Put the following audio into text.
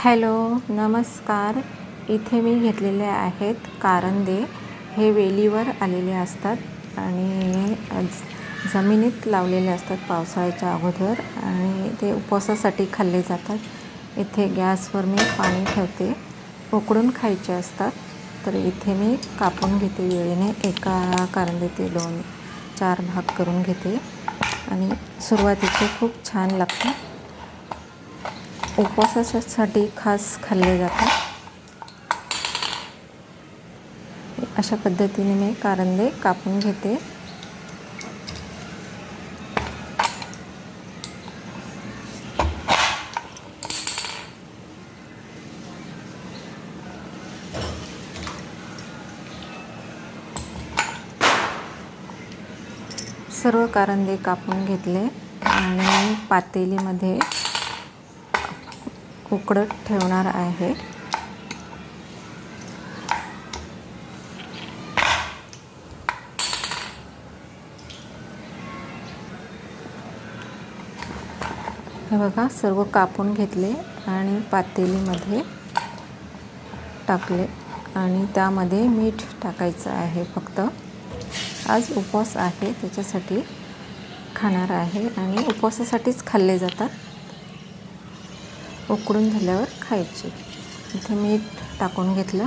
Hello नमस्कार. इथे मी घेतलेले आहेत कारंदे. हे वेलीवर आलेले असतात आणि जमिनीत लावलेले असतात पावसाळ्याच्या अगोदर आणि ते उपवासासाठी खाल्ले जातात. इथे गॅसवर मी पाणी ठेवते, उकडून खायचे असतात. तर इथे मी कापून घेते वेळेने. एका कारंदेचे 2-4 भाग करून घेते आणि सुरुवातीचे खूप छान लागतात. उपवासासाठी खास खाल्ले जातात. अशा पद्धतीने मी कारंदे कापून घेते. सर्व कारंदे कापून घेतले आणि पातेलीमध्ये उकडत ठेवणार आहे. हे बघा, सर्व कापून घेतले आणि पातेलीमध्ये टाकले आणि त्यामध्ये मीठ टाकायचं आहे. फक्त आज उपवास आहे त्याच्यासाठी खाणार आहे आणि उपवासासाठीच खाल्ले जातात. उकडून झाल्यावर खायचे. इथे मीठ टाकून घेतलं.